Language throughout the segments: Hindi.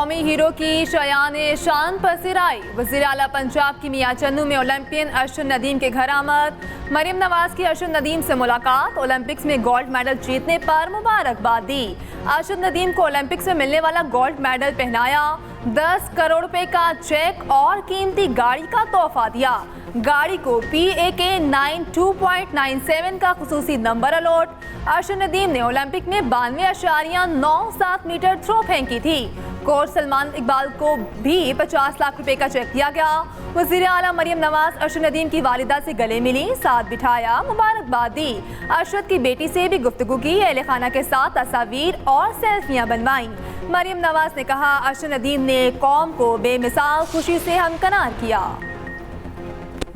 कौमी हीरो की शयान शान पसीराई। वज़ीर आला पंजाब की मियां चन्नू में ओलंपियन अर्शद नदीम के घर आमद। मरियम नवाज की अर्शद नदीम से मुलाकात। ओलंपिक्स में गोल्ड मेडल जीतने पर मुबारकबाद दी। अर्शद नदीम को ओलंपिक्स में मिलने वाला गोल्ड मेडल पहनाया। 10 करोड़ रुपए का चेक और कीमती गाड़ी का तोहफा दिया। गाड़ी को PAK 92.97 का खुसूसी नंबर अलॉट। अर्शद नदीम ने ओलंपिक में 92.97 मीटर थ्रो फेंकी थी। कोच सलमान इकबाल को भी 50 लाख रुपए का चेक दिया गया। वज़ीर आला मरियम नवाज अर्शद नदीम की वालिदा से गले मिली, साथ बिठाया, मुबारकबाद दी। अर्शद की बेटी से भी गुफ्तगू की, अहले खाना के साथ तस्वीर और सेल्फियां बनवाई। मरियम नवाज ने कहा, अर्शद नदीम ने कौम को बेमिसाल खुशी से हमकनार किया।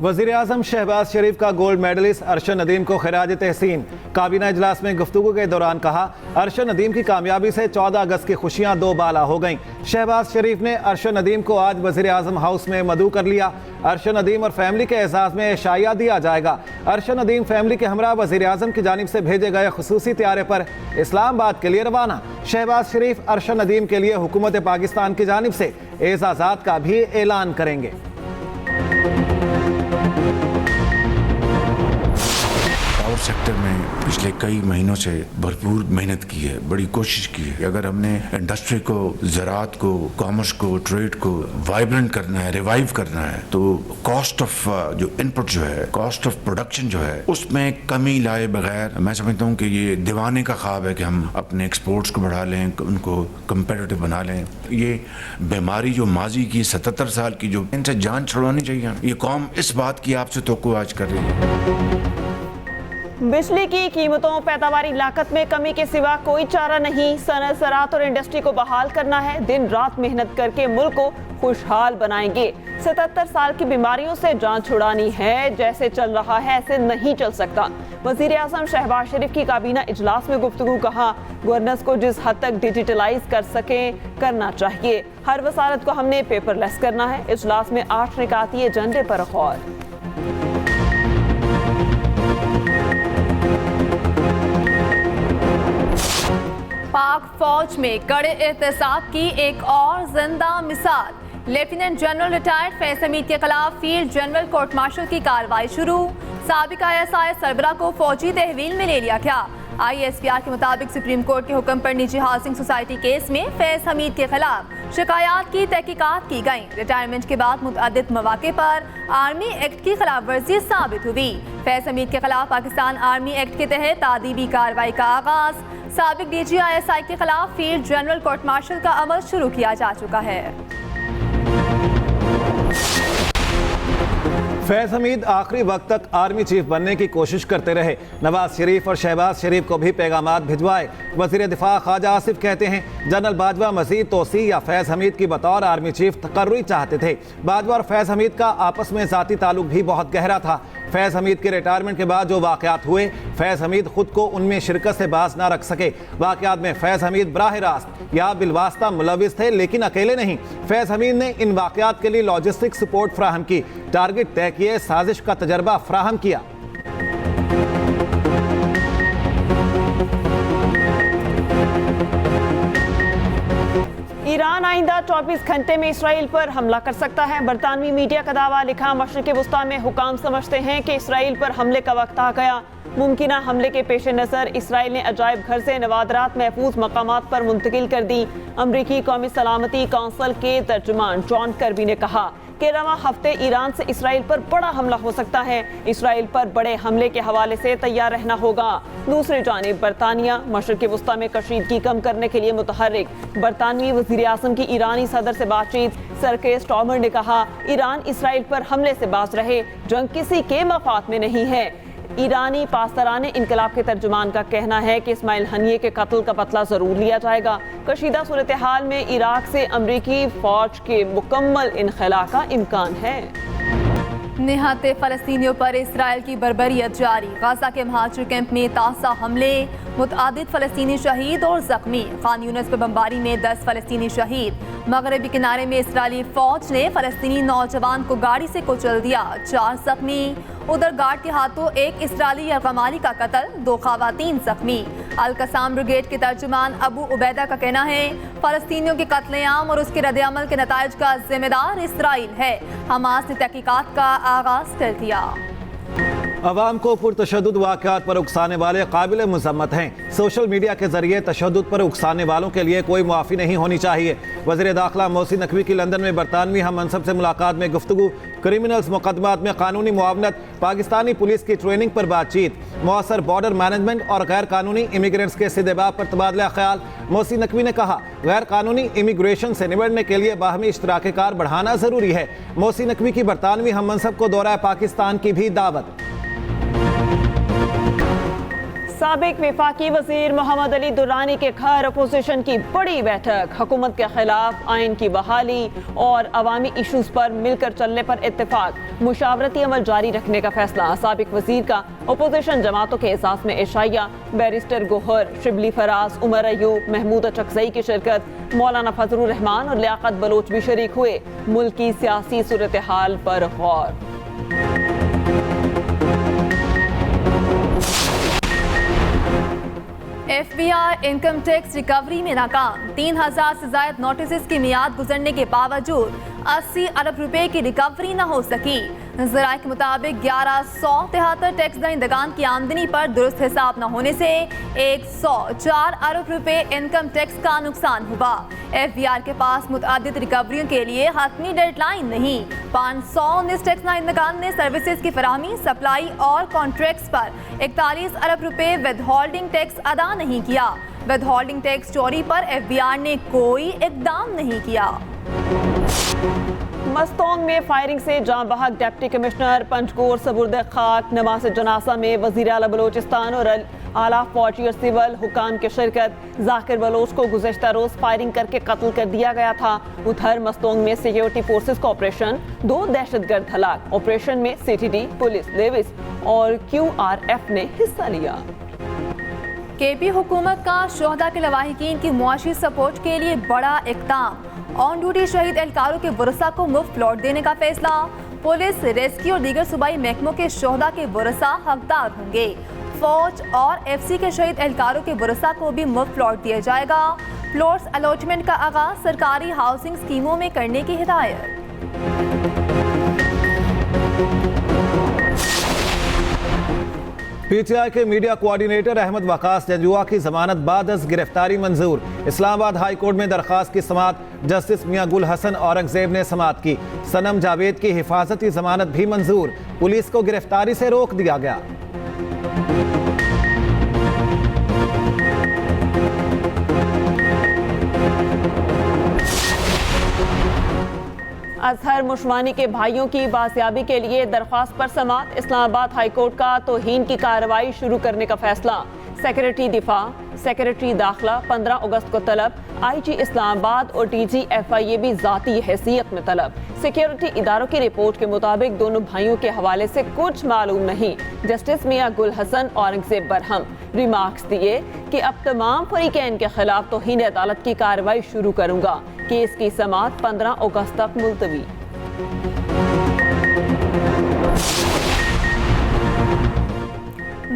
वज़ीर आज़म शहबाज शरीफ का गोल्ड मेडलिस्ट अर्शद नदीम को खिराज तहसीन। काबीना इजलास में गुफ्तगू के दौरान कहा, अर्शद नदीम की कामयाबी से 14 अगस्त की खुशियां दो बाला हो गईं। शहबाज शरीफ ने अर्शद नदीम को आज वज़ीर आज़म हाउस में मदऊ कर लिया। अर्शद नदीम और फैमिली के एजाज़ में शाइया दिया जाएगा। अर्शद नदीम फैमिली के हमरा वज़ीर आज़म की जानिब से भेजे गए खुसूसी त्यारे पर इस्लामाबाद के लिए रवाना। शहबाज शरीफ अर्शद नदीम के लिए हुकूमत पाकिस्तान की जानिब से एजाज़ात का भी ऐलान करेंगे। सेक्टर में पिछले कई महीनों से भरपूर मेहनत की है, बड़ी कोशिश की है। अगर हमने इंडस्ट्री को, ज़राअत को, कॉमर्स को, ट्रेड को वाइब्रेंट करना है, रिवाइव करना है, तो कॉस्ट ऑफ जो इनपुट जो है, कॉस्ट ऑफ प्रोडक्शन जो है, उसमें कमी लाए बगैर मैं समझता हूँ कि ये दीवाने का ख्वाब है कि हम अपने एक्सपोर्ट्स को बढ़ा लें, उनको कंपेटिटिव बना लें। ये बीमारी जो माजी की 77 साल की, जो इनसे जान छुड़वानी चाहिए। ये कौम इस बात की आपसे तवक्को आज कर रही है। बिजली की कीमतों, पैदावारी लागत में कमी के सिवा कोई चारा नहीं। सनत, ज़राअत और इंडस्ट्री को बहाल करना है। दिन रात मेहनत करके मुल्क को खुशहाल बनाएंगे। 77 साल की बीमारियों से जान छुड़ानी है। जैसे चल रहा है ऐसे नहीं चल सकता। वज़ीर आज़म शहबाज शरीफ की काबीना इजलास में गुफ्तगू। कहा, गवर्नेंस को जिस हद तक डिजिटलाइज कर सकें करना चाहिए। हर वसारत को हमने पेपरलेस करना है। इजलास में 8 निकाती एजेंडे पर गौर। पाक फौज में कड़े एहतसाब की एक और जिंदा मिसाल। Lieutenant general retired Faiz Hamid के खिलाफ फील्ड जनरल कोर्ट मार्शल की कार्रवाई शुरू। साबिक ISI सरबरा को फौजी तहवील में ले लिया गया। ISPR के मुताबिक सुप्रीम कोर्ट के हुक्म पर निजी हाउसिंग सोसाइटी केस में फैज हमीद के खिलाफ शिकायत की तहकीकात की गई। रिटायरमेंट के बाद मुतअद्दिद मौके पर आर्मी एक्ट की खिलाफ वर्जी साबित हुई। फैज हमीद के खिलाफ पाकिस्तान आर्मी एक्ट के तहत तादीबी कार्रवाई का आगाज। साबिक DG ISI के खिलाफ फील्ड जनरल कोर्ट मार्शल का अमल शुरू किया जा चुका है। फैज हमीद आखिरी वक्त तक आर्मी चीफ बनने की कोशिश करते रहे। नवाज शरीफ और शहबाज शरीफ को भी पैगामात भिजवाए। वज़ीर दिफा ख्वाजा आसिफ कहते हैं, जनरल बाजवा मजीद तोसी या फैज हमीद की बतौर आर्मी चीफ तकर्री चाहते थे। बाजवा और फैज हमीद का आपस में ज़ाती ताल्लुक भी बहुत गहरा था। फैज हमीद के रिटायरमेंट के बाद जो वाक़यात हुए, फैज हमीद खुद को उनमें शिरकत से बाज ना रख सके। वाक़यात में फैज हमीद बराह रास्त या बिलवास्ता मुलविस थे, लेकिन अकेले नहीं। फैज हमीद ने इन वाक़यात के लिए लॉजिस्टिक सपोर्ट फ्राहम की, टारगेट तय किए, साजिश का तजर्बा फ्राहम किया। ईरान आइंदा 24 घंटे में इसराइल पर हमला कर सकता है। बरतानवी मीडिया का दावा। लिखा, मशरिक़ वस्ता में हुकाम समझते हैं कि इसराइल पर हमले का वक्त आ गया। मुमकिना हमले के पेश नज़र इसराइल ने अजायब घर से नवादरात महफूज मकामात पर मुंतकिल कर दी। अमरीकी कौमी सलामती कौंसिल के तर्जुमान जॉन कर्बी ने कहा कि रवां हफ्ते ईरान से इसराइल पर बड़ा हमला हो सकता है। इसराइल पर बड़े हमले के हवाले से तैयार रहना होगा। दूसरी जानिब बरतानिया मशरिक़ वस्ता में कशीदगी कम करने के लिए मुतहर्रिक। बरतानवी वज़ीर आज़म की ईरानी सदर से बातचीत। सर के स्टॉमर ने कहा, ईरान इसराइल पर हमले से बाज रहे, जंग किसी के मफाद में नहीं है। ईरानी पासराने इनकलाब के तर्जुमान का कहना है कि इस्माइल हनिये के कत्ल का बदला जरूर लिया जाएगा। कशीदा सूरत हाल में इराक से अमरीकी फौज के मुकम्मल इनखला का इम्कान है। निहत्ते फ़लस्तीनियों पर इसराइल की बर्बरियत जारी। गाज़ा के महाजिर कैंप में ताज़ा हमले, मुतअद्दिद फ़लस्तीनी शहीद और ज़ख्मी। खान यूनिस पर बमबारी में 10 फ़लस्तीनी शहीद। मगरबी किनारे में इसराइली फ़ौज ने फ़लस्तीनी नौजवान को गाड़ी से कुचल दिया, 4 ज़ख्मी। उधर गार्ड के हाथों एक इसराइली यरगमाली का कत्ल, 2 ख़वातीन ज़ख्मी। अल कसाम ब्रिगेड के तर्जुमान अबू उबैदा का कहना है फलस्तीनियों के कत्लेआम और उसके रद्द-ए-अमल के नताइज का जिम्मेदार इसराइल है। हमास ने तहकीकात का आगाज कर दिया। अवाम को पुरतशद्दुद वाक़यात पर उकसाने वाले काबिल मज़म्मत हैं। सोशल मीडिया के जरिए तशद्दुद पर उकसाने वालों के लिए कोई मुआफ़ी नहीं होनी चाहिए। वज़ीर दाखिला मोहसिन नकवी की लंदन में बरतानवी हम मनसब से मुलाकात में गुफ्तगू, क्रिमिनल्स मुकदमात में कानूनी मुआवनत, पाकिस्तानी पुलिस की ट्रेनिंग पर बातचीत, मौसर बॉर्डर मैनेजमेंट और गैर कानूनी इमिग्रेंट्स के सिदेबाब पर तबादला ख्याल। मोहसिन नकवी ने कहा गैर कानूनी इमिग्रेशन से निबटने के लिए बाहमी इश्तराक कार बढ़ाना ज़रूरी है। मोहसिन नकवी की बरतानवी हम मनसब को दौरा पाकिस्तान की भी दावत। साबिक वफाकी वजीर मोहम्मद अली दुर्रानी के घर अपोजिशन की बड़ी बैठक, हुकूमत के खिलाफ आइन की बहाली और अवामी इशूज पर मिलकर चलने पर इत्तेफाक, मुशावरती अमल जारी रखने का फैसला। साबिक वजीर का अपोजिशन जमातों के एहसास में इशाया, बैरिस्टर गोहर, शिबली फराज, उमर अयूब, महमूद अचकजई की शिरकत, मौलाना फजलुर रहमान और लियाकत बलोच भी शरीक हुए। मुल्क की सियासी सूरत हाल पर गौर। FBI इनकम टैक्स रिकवरी में नाकाम। 3000 से ज्यादा नोटिस की मियाद गुजरने के बावजूद 80 अरब रुपए की रिकवरी न हो सकी। ज़राए के मुताबिक 1173 टैक्स दहिंदगान की आमदनी पर दुरुस्त हिसाब न होने से 104 अरब रुपए इनकम टैक्स का नुकसान हुआ। FBI के पास मुतअद्दिद रिकवरियों के लिए हतमी डेडलाइन नहीं। 519 टैक्स दहिंदगान ने सर्विसेज की फराहमी, सप्लाई और कॉन्ट्रैक्ट्स पर 41 अरब रुपए विदहोल्डिंग टैक्स अदा नहीं किया। विदहोल्डिंग टैक्स चोरी पर FBI ने कोई इकदाम नहीं किया। मस्तोंग में फायरिंग से जाँ बहक डिप्टी कमिश्नर पंचकोर सबुर्द खाक। नमाज जनासा में वज़ीर आला बलोचिस्तान और आला फौजी और सिविल हुकाम की शिरकत। जाकिर बलोच को गुज़श्ता रोज़ फायरिंग करके कत्ल कर दिया गया था। उधर मस्तोंग में सिक्योरिटी फोर्सेस का ऑपरेशन, 2 दहशतगर्द हलाक। ऑपरेशन में CTD, पुलिस, लेविस और QRF ने हिस्सा लिया। KP हुकूमत का शोहदा के लवाहिकीन की मुआशी सपोर्ट के लिए बड़ा इक़दाम। ऑन ड्यूटी शहीद एहलकारों के वरसा को मुफ्त लौट देने का फैसला। पुलिस, रेस्क्यू और दीगर सूबाई महकमों के शोहदा के वरसा हकदार होंगे। फौज और FC के शहीद एहलकारों के वरसा को भी मुफ्त लौट दिया जाएगा। प्लॉट्स अलॉटमेंट का आगाज सरकारी हाउसिंग स्कीमों में करने की हिदायत। PTI के मीडिया कोऑर्डिनेटर अहमद वकास जजुआ की जमानत बाद अज गिरफ्तारी मंजूर। इस्लामाबाद हाई कोर्ट में दरखास्त की समात जस्टिस मियां गुल हसन औरंगजेब ने समात की। सनम जावेद की हिफाजती जमानत भी मंजूर। पुलिस को गिरफ्तारी से रोक दिया गया। अजहर मुशवानी के भाइयों की बाजियाबी के लिए दरख्वास्त पर समात। इस्लामाबाद हाई कोर्ट का तौहीन की कार्रवाई शुरू करने का फैसला। सेक्रेटरी दिफा, सेक्रेटरी दाखिला 15 अगस्त को तलब। IG इस्लामाबाद और DG FIA भी ज़ाती हैसियत में तलब। सिक्योरिटी इदारों की रिपोर्ट के मुताबिक दोनों भाइयों के हवाले से कुछ मालूम नहीं। जस्टिस मियां गुल हसन औरंगजेब बरहम रिमार्क्स दिए कि अब तमाम फरीकैन के खिलाफ तौहीन अदालत की कार्रवाई शुरू करूंगा। केस की समात 15 अगस्त तक मुलतवी।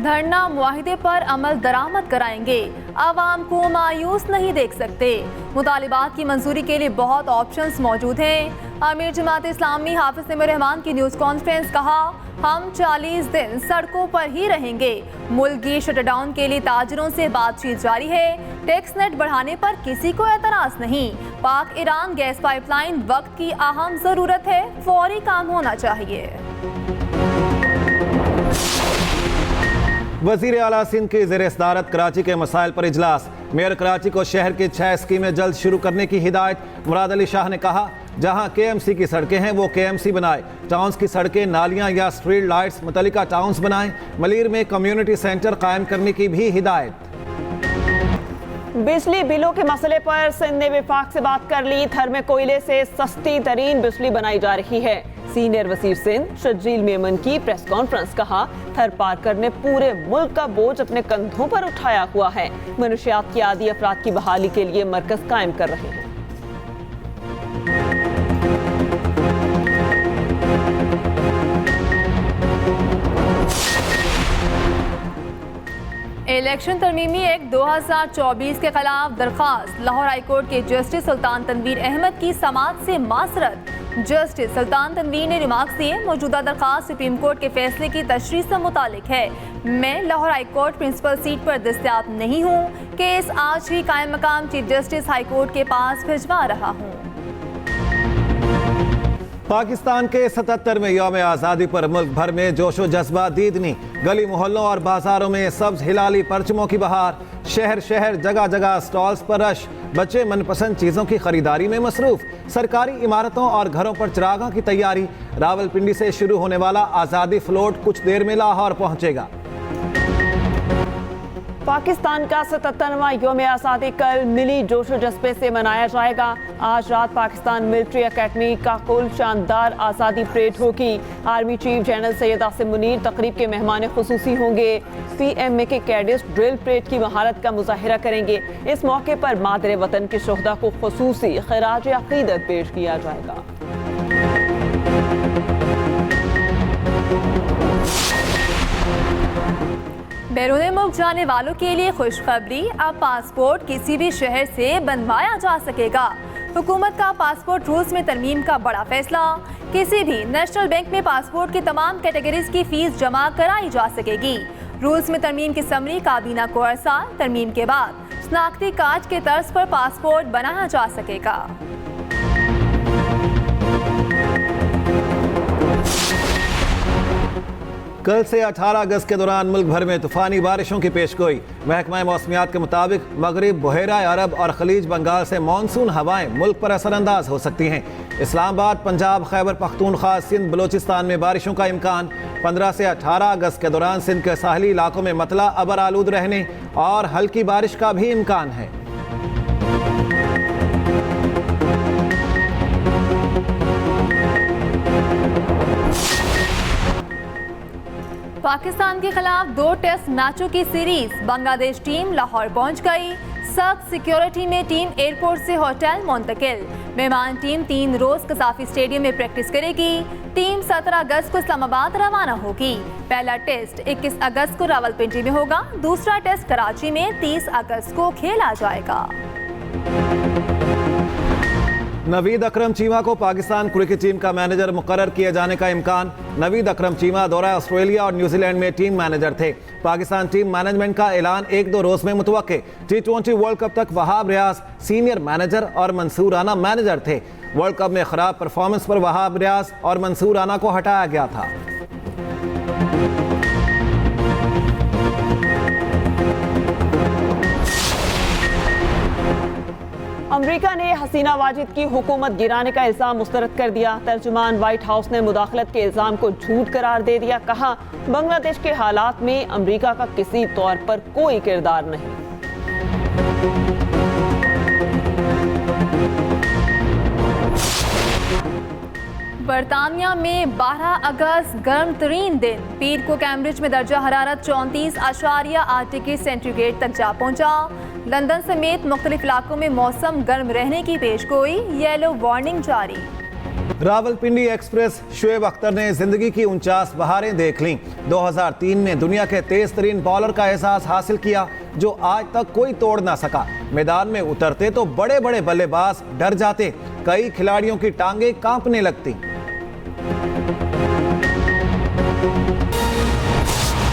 धरना मुआहिदे पर अमल दरामद कराएंगे। आवाम को मायूस नहीं देख सकते। मुतालिबात की मंजूरी के लिए बहुत ऑप्शंस मौजूद हैं। अमीर जमात इस्लामी हाफिज नईमुर रहमान की न्यूज़ कॉन्फ्रेंस, कहा हम 40 दिन सड़कों पर ही रहेंगे। मुल्की शटडाउन के लिए ताजरों से बातचीत जारी है। टैक्स नेट बढ़ाने पर किसी को एतराज नहीं। पाक ईरान गैस पाइपलाइन वक्त की अहम ज़रूरत है, फौरी काम होना चाहिए। वज़ीर आला सिंध की ज़ेर सदारत कराची के मसाइल पर इजलास। मेयर कराची को शहर की 6 स्कीमें जल्द शुरू करने की हिदायत। मुराद अली शाह ने कहा जहां KMC की सड़कें हैं वो KMC बनाए। टाउन्स की सड़कें, नालियां या स्ट्रीट लाइट्स मुतल्लिका टाउन्स बनाएं। मलीर में कम्युनिटी सेंटर कायम करने की भी हिदायत। बिजली बिलों के मसले पर सिंध ने विफाक से बात कर ली। थर में कोयले से सस्ती तरीन बिजली बनाई जा रही है। सीनियर वजीर सिंध शजील मेमन की प्रेस कॉन्फ्रेंस, कहा थर पार्कर ने पूरे मुल्क का बोझ अपने कंधों पर उठाया हुआ है। मनुशियात की आदी अफराद की बहाली के लिए मरकज कायम कर रहे हैं। इलेक्शन तरमीमी एक्ट 2024 के खिलाफ दरखास्त। लाहौर हाईकोर्ट के जस्टिस सुल्तान तनवीर अहमद की समाअत से मासरत। जस्टिस सुल्तान तनवीर ने रिमार्क्स दिए, मौजूदा दरखास्त सुप्रीम कोर्ट के फैसले की तशरीह से मुतालिक है। मैं लाहौर हाईकोर्ट प्रिंसिपल सीट पर दस्तयाब नहीं हूँ। केस आज ही कायम मकाम चीफ जस्टिस हाईकोर्ट के पास भिजवा रहा हूँ। पाकिस्तान के 77वें यौम आज़ादी पर मुल्क भर में जोशो जज्बा दीदनी। गली मोहल्लों और बाजारों में सब्ज हिलाली परचमों की बहार। शहर शहर जगह जगह स्टॉल्स पर रश। बच्चे मनपसंद चीज़ों की खरीदारी में मसरूफ। सरकारी इमारतों और घरों पर चिरागों की तैयारी। रावलपिंडी से शुरू होने वाला आज़ादी फ्लोट कुछ देर में लाहौर पहुंचेगा। पाकिस्तान का 77वां यौम आज़ादी कल मिली जोशो जज्बे से मनाया जाएगा। आज रात पाकिस्तान मिलिट्री एकेडमी का कुल शानदार आज़ादी परेड होगी। Army chief general Syed Asim Munir तकरीब के मेहमान खुसूसी होंगे। PMA के कैडेट्स ड्रिल परेड की महारत का मुजाहिरा करेंगे। इस मौके पर मादरे वतन के शुहदा को खुसूसी खराज अकीदत पेश किया जाएगा। बैरून मुल्क जाने वालों के लिए खुशखबरी, अब पासपोर्ट किसी भी शहर से बनवाया जा सकेगा। हुकूमत का पासपोर्ट रूल्स में तरमीम का बड़ा फैसला। किसी भी नेशनल बैंक में पासपोर्ट की तमाम कैटेगरीज की फीस जमा कराई जा सकेगी। रूल्स में तरमीम की समरी काबीना को अरसाल। तरमीम के बाद शनाख्ती कार्ड के तर्ज पर पासपोर्ट बनाया जा सकेगा। कल से 18 अगस्त के दौरान मुल्क भर में तूफानी बारिशों की पेशगोई। महकमा मौसमियात के मुताबिक मगरिब, बहेरा अरब और खलीज बंगाल से मानसून हवाएं मुल्क पर असरअंदाज हो सकती हैं। इस्लामाबाद, पंजाब, खैबर पख्तूनख्वा, सिंध, बलोचिस्तान में बारिशों का इम्कान। 15 से 18 अगस्त के दौरान सिंध के साहली इलाकों में मतला अबर आलूद रहने और हल्की बारिश का भी इम्कान है। पाकिस्तान के खिलाफ 2 टेस्ट मैचों की सीरीज। बांग्लादेश टीम लाहौर पहुंच गई। सख्त सिक्योरिटी में टीम एयरपोर्ट से होटल मुंतकिल। मेहमान टीम 3 रोज कसाफी स्टेडियम में प्रैक्टिस करेगी। टीम 17 अगस्त को इस्लामाबाद रवाना होगी। पहला टेस्ट 21 अगस्त को रावलपिंडी में होगा। दूसरा टेस्ट कराची में 30 अगस्त को खेला जाएगा। नवीद अकरम चीमा को पाकिस्तान क्रिकेट टीम का मैनेजर मुकर्रर किए जाने का इम्कान। नवीद अकरम चीमा दौरा ऑस्ट्रेलिया और न्यूजीलैंड में टीम मैनेजर थे। पाकिस्तान टीम मैनेजमेंट का ऐलान 1-2 रोज में मुतवक्के। T20 वर्ल्ड कप तक वहाब रियाज सीनियर मैनेजर और मंसूर राना मैनेजर थे। वर्ल्ड कप में खराब परफॉर्मेंस पर वहाब रियाज और मंसूर राना को हटाया गया था। अमेरिका ने हसीना वाजिद की हुकूमत गिराने का इल्जाम मुस्तरद कर दिया। तर्जुमान व्हाइट हाउस ने मुदाखलत के इल्जाम को झूठ करार दे दिया। कहा, बांग्लादेश के हालात में अमेरिका का किसी तौर पर कोई किरदार नहीं। बरतानिया में 12 अगस्त गर्म तरीन दिन। पीर को कैम्ब्रिज में दर्जा हरारत 34.8 डिग्री सेंटीग्रेड तक जा पहुंचा। लंदन समेत मुख्तलिफ इलाकों में मौसम गर्म रहने की पेशगोई। येलो वार्निंग जारी। रावलपिंडी एक्सप्रेस। शुएब अख्तर ने जिंदगी की 49 बहारें देख लीं। 2003 में दुनिया के तेज तरीन बॉलर का एहसास हासिल किया जो आज तक कोई तोड़ ना सका। मैदान में उतरते तो बड़े बड़े बल्लेबाज डर जाते। कई खिलाड़ियों की टांगें कांपने लगती।